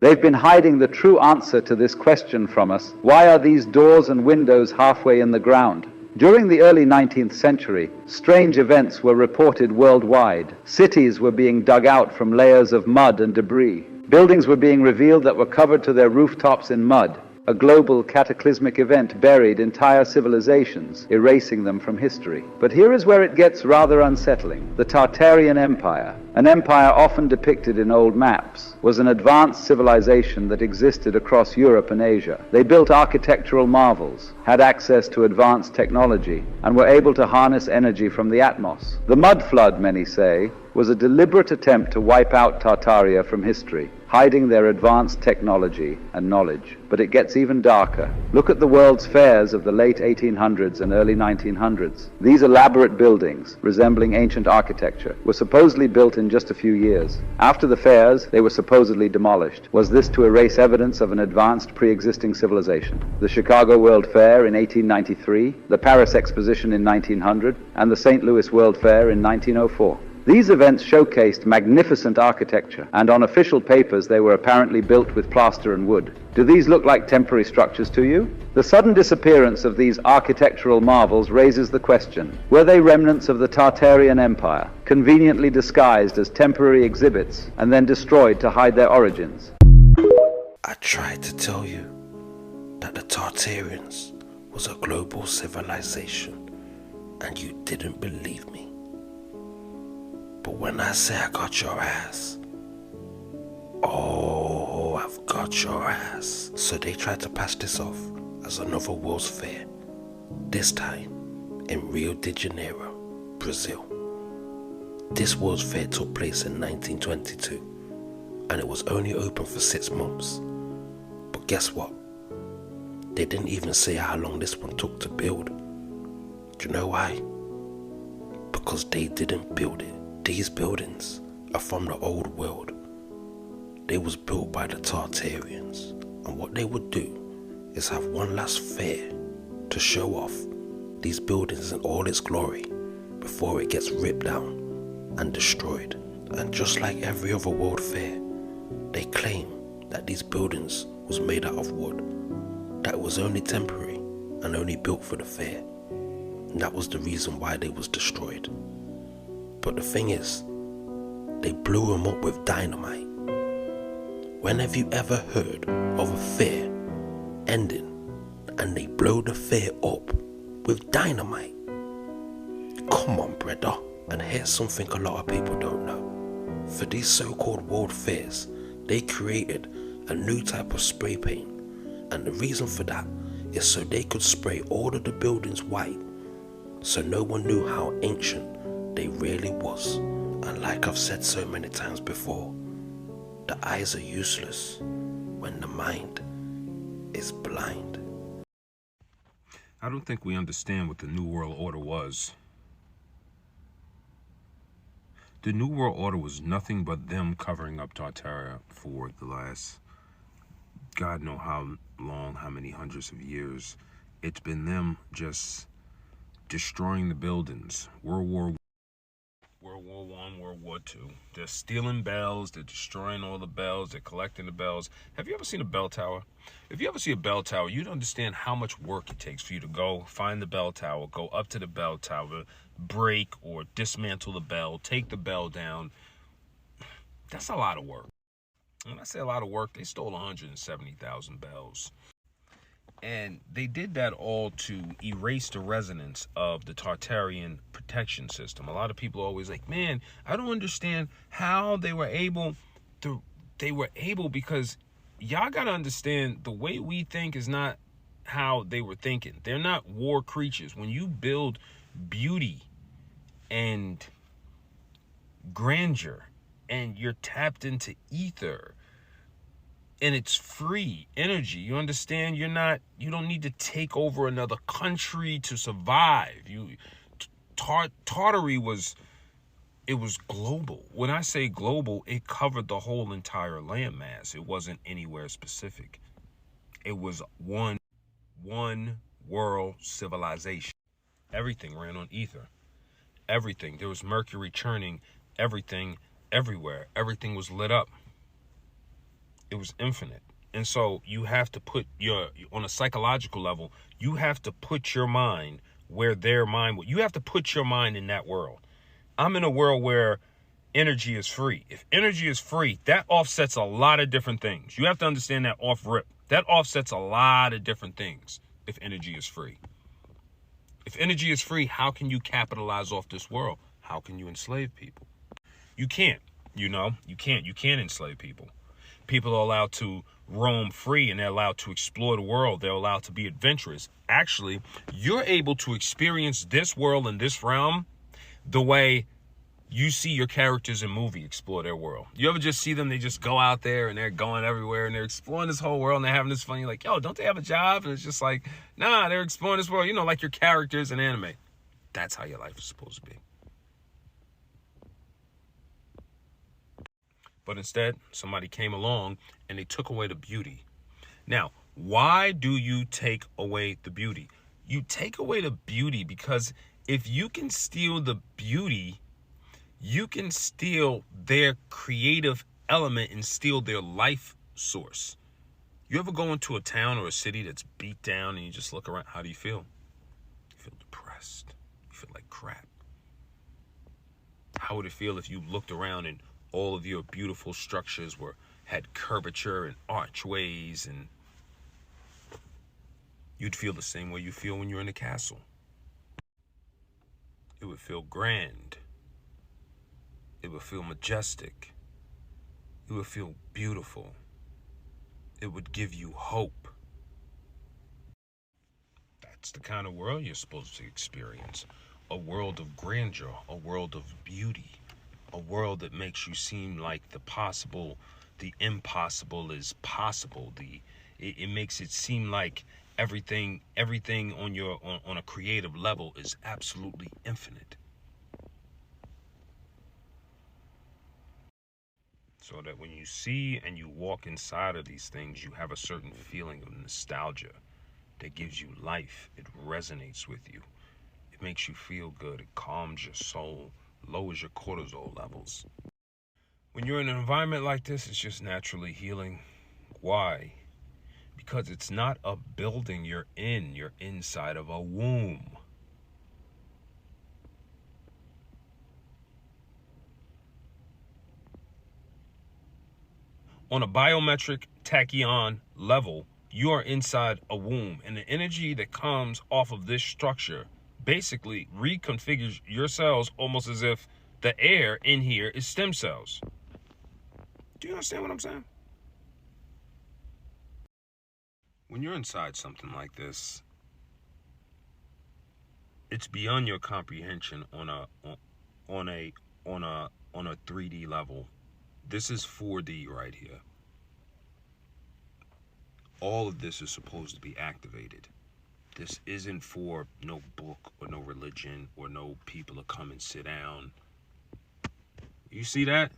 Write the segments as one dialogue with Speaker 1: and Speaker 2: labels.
Speaker 1: They've been hiding the true answer to this question from us. Why are these doors and windows halfway in the ground? During the early 19th century, strange events were reported worldwide. Cities were being dug out from layers of mud and debris. Buildings were being revealed that were covered to their rooftops in mud. A global cataclysmic event buried entire civilizations, erasing them from history. But here is where it gets rather unsettling. The Tartarian Empire, an empire often depicted in old maps, was an advanced civilization that existed across Europe and Asia. They built architectural marvels, had access to advanced technology, and were able to harness energy from the atmos. The mud flood, many say, was a deliberate attempt to wipe out Tartaria from history, hiding their advanced technology and knowledge. But it gets even darker. Look at the world's fairs of the late 1800s and early 1900s. These elaborate buildings, resembling ancient architecture, were supposedly built in just a few years. After the fairs, they were supposedly demolished. Was this to erase evidence of an advanced pre-existing civilization? The Chicago World Fair in 1893, the Paris Exposition in 1900, and the St. Louis World Fair in 1904. These events showcased magnificent architecture, and on official papers they were apparently built with plaster and wood. Do these look like temporary structures to you? The sudden disappearance of these architectural marvels raises the question, were they remnants of the Tartarian Empire, conveniently disguised as temporary exhibits and then destroyed to hide their origins?
Speaker 2: I tried to tell you that the Tartarians was a global civilization, and you didn't believe me. But when I say I got your ass, oh, I've got your ass. So they tried to pass this off as another World's Fair, this time in Rio de Janeiro, Brazil. This World's Fair took place in 1922, and it was only open for 6 months. But guess what? They didn't even say how long this one took to build. Do you know why? Because they didn't build it. These buildings are from the old world. They was built by the Tartarians, and what they would do is have one last fair to show off these buildings in all its glory before it gets ripped down and destroyed. And just like every other world fair, they claim that these buildings was made out of wood, that it was only temporary and only built for the fair, and that was the reason why they was destroyed. But the thing is, they blew them up with dynamite. When have you ever heard of a fair ending and they blow the fair up with dynamite? Come on, brother. And here's something a lot of people don't know. For these so-called world fairs, they created a new type of spray paint. And the reason for that is so they could spray all of the buildings white, so no one knew how ancient they really was. And like I've said so many times before, the eyes are useless when the mind is blind.
Speaker 3: I don't think we understand what the New World Order was. The New World Order was nothing but them covering up Tartaria for the last, God know how long, how many hundreds of years. It's been them just destroying the buildings. World War I, World War II. They're stealing bells, they're destroying all the bells, they're collecting the bells. Have you ever seen a bell tower? If you ever see a bell tower, you'd understand how much work it takes for you to go find the bell tower, go up to the bell tower, break or dismantle the bell, take the bell down. That's a lot of work. When I say a lot of work, they stole 170,000 bells. And they did that all to erase the resonance of the Tartarian protection system. A lot of people are always like, man, I don't understand how they were able to. They were able because y'all got to understand the way we think is not how they were thinking. They're not war creatures. When you build beauty and grandeur and you're tapped into ether, and it's free energy. You understand? You don't need to take over another country to survive. Tartary was global. When I say global, it covered the whole entire landmass. It wasn't anywhere specific. It was one world civilization. Everything ran on ether. Everything. There was mercury churning everything everywhere. Everything was lit up. It was infinite. And so you have to put on a psychological level, you have to put your mind where their mind would. You have to put your mind in that world. I'm in a world where energy is free. If energy is free, that offsets a lot of different things. You have to understand that off rip. That offsets a lot of different things if energy is free. If energy is free, how can you capitalize off this world? How can you enslave people? You can't, you can't enslave people. People are allowed to roam free and they're allowed to explore the world. They're allowed to be adventurous. Actually, you're able to experience this world and this realm the way you see your characters in movie explore their world. You ever just see them, they just go out there and they're going everywhere and they're exploring this whole world and they're having this fun. You're like, yo, don't they have a job? And it's just like, nah, they're exploring this world. Like your characters in anime. That's how your life is supposed to be. But instead, somebody came along and they took away the beauty. Now, why do you take away the beauty? You take away the beauty because if you can steal the beauty, you can steal their creative element and steal their life source. You ever go into a town or a city that's beat down and you just look around? How do you feel? You feel depressed. You feel like crap. How would it feel if you looked around and all of your beautiful structures had curvature and archways, and you'd feel the same way you feel when you're in a castle? It would feel grand. It would feel majestic. It would feel beautiful. It would give you hope. That's the kind of world you're supposed to experience. A world of grandeur, a world of beauty, a world that makes you seem like the impossible is possible. It makes it seem like everything on a creative level is absolutely infinite. So that when you see and you walk inside of these things, you have a certain feeling of nostalgia that gives you life. It resonates with you. It makes you feel good. It calms your soul, lowers your cortisol levels. When you're in an environment like this, it's just naturally healing. Why? Because it's not a building you're in. You're inside of a womb. On a biometric tachyon level, you are inside a womb, and the energy that comes off of this structure basically reconfigures your cells almost as if the air in here is stem cells. Do you understand what I'm saying? When you're inside something like this, it's beyond your comprehension on a 3D level. This is 4D right here. All of this is supposed to be activated. This isn't for no book or no religion or no people to come and sit down. You see that?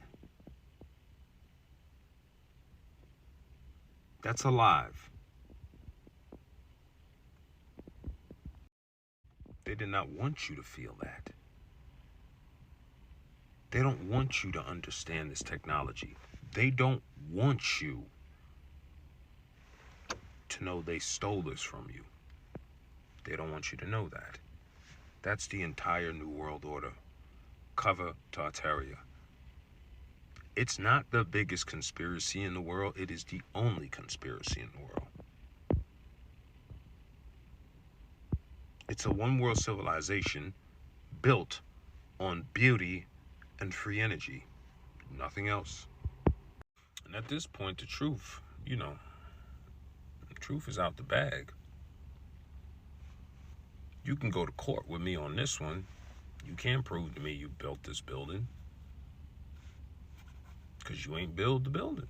Speaker 3: That's alive. They did not want you to feel that. They don't want you to understand this technology. They don't want you to know they stole this from you. They don't want you to know that. That's the entire New World Order. Cover Tartaria. It's not the biggest conspiracy in the world. It is the only conspiracy in the world. It's a one-world civilization built on beauty and free energy. Nothing else. And at this point, the truth, the truth is out the bag. You can go to court with me on this one. You can't prove to me you built this building. Because you ain't build the building.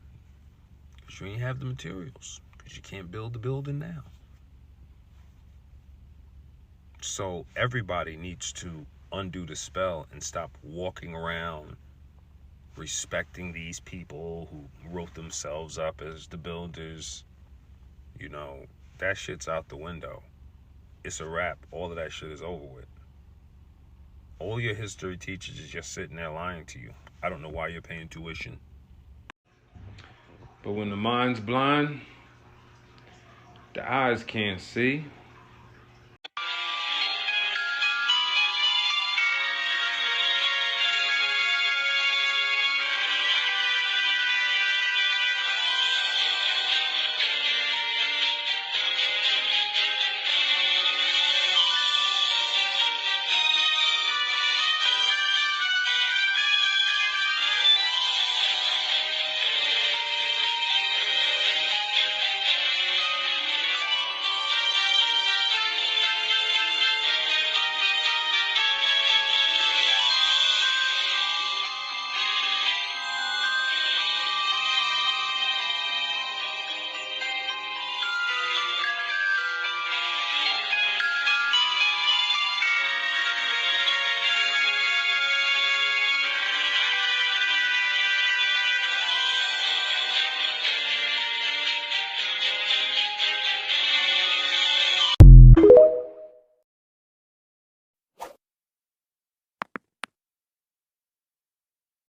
Speaker 3: Because you ain't have the materials. Because you can't build the building now. So everybody needs to undo the spell and stop walking around respecting these people who wrote themselves up as the builders. That shit's out the window. It's a wrap. All of that shit is over with. All your history teachers is just sitting there lying to you. I don't know why you're paying tuition. But when the mind's blind, the eyes can't see.